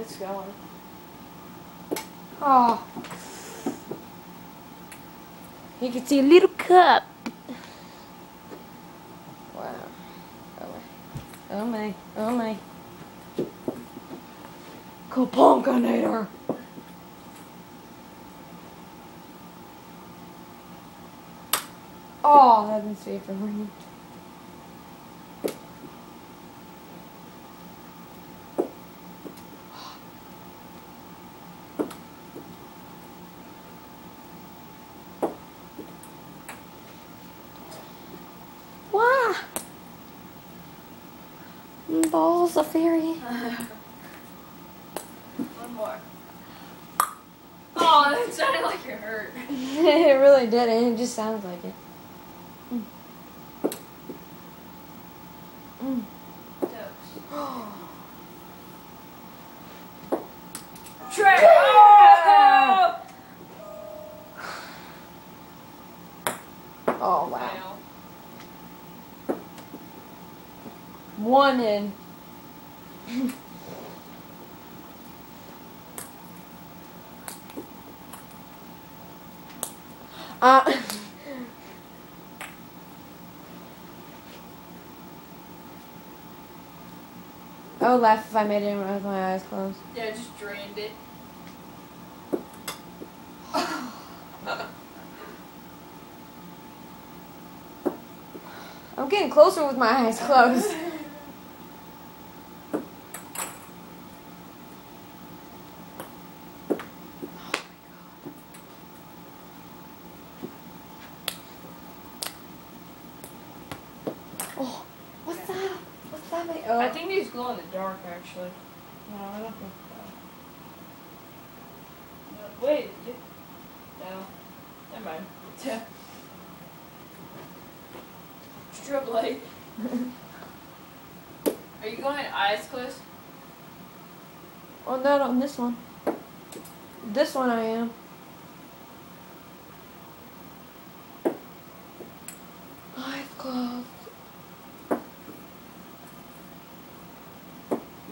It's going. Oh. You can see a little cup. Wow. Oh my. Oh my. Kaponkanator. Oh, that didn't save for me. Wow. Balls of fairy. One more. Oh, that sounded like it hurt. It really didn't. It just sounds like it. Trey! Oh! Oh, wow. One in. I would laugh if I made it with my eyes closed. Yeah, I just drained it. I'm getting closer with my eyes closed. Oh, what's that? What's that? Oh. I think these glow in the dark, actually. No, I don't think so. No, wait. No. Never mind. Strobe light. Are you going eyes closed? Oh, not on this one. This one I am. Eyes closed.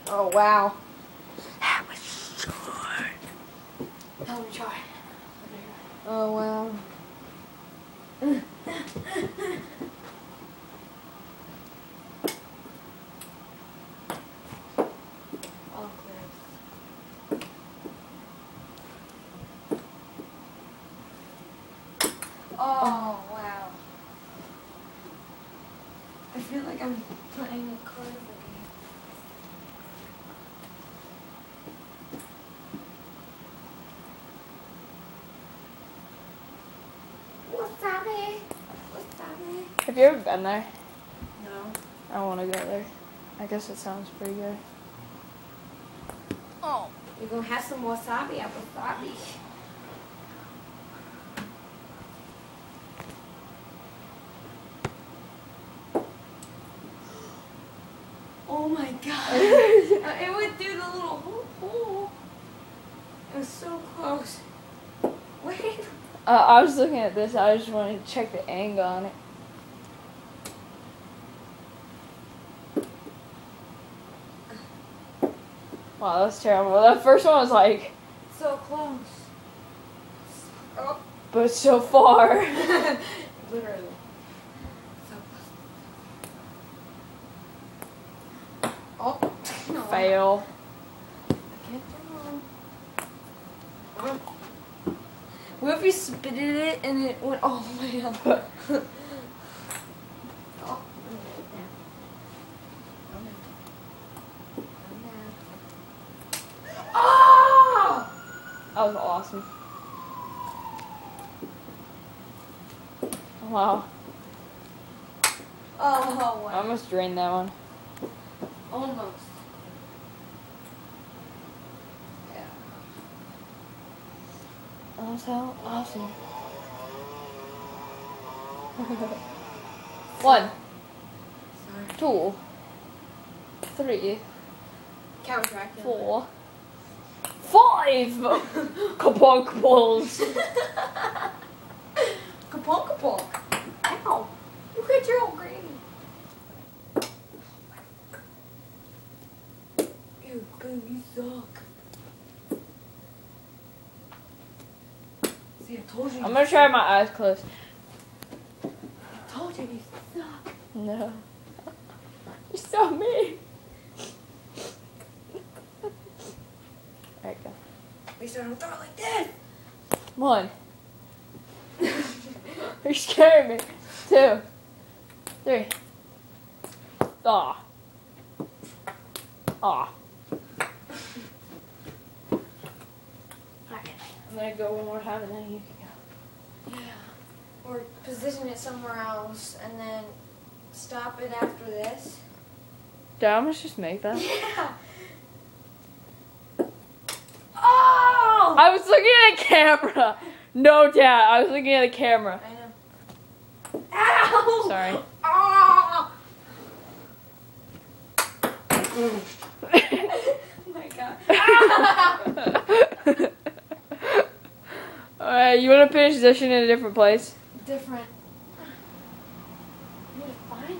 Oh, wow. That was short. Let me try. Oh, wow. All clear. Oh, wow. I feel like I'm playing a card game. Wasabi. Wasabi. Have you ever been there? No. I want to go there. I guess it sounds pretty good. Oh. You're gonna have some wasabi at wasabi. Oh my god. It went through the little hole. It was so close. Wait. I was looking at this. I just wanted to check the angle on it. Wow, that's terrible. That first one was like, So close. Oh. but so far. Literally. So close. Oh. No. Fail. I can't do it. What if you spitted it and it went all the way up? Oh. Oh! That was awesome. Wow. Oh, I wow. almost drained that one. Almost. Yeah. That was how awesome. 1, Sorry. 2, 3, Count Dracula. 4, 5! Kabonk balls. Kapong kapong. Ow. Look at your old granny. Ew, boo, you suck. See, I told you. I'm gonna try my eyes closed. I told you you suck. No. You're so mean. Alright, go. At least I don't throw it like this. 1. You're scaring me. 2. 3. Aw. Aw. I'm gonna go one more time and then you can go. Yeah. Or position it somewhere else and then stop it after this. Did I almost just make that? Yeah. Oh! I was looking at the camera. No, Dad, I was looking at the camera. I know. Ow! Sorry. Oh! Oh my god. Alright, you want to finish position in a different place? Different. You need to find me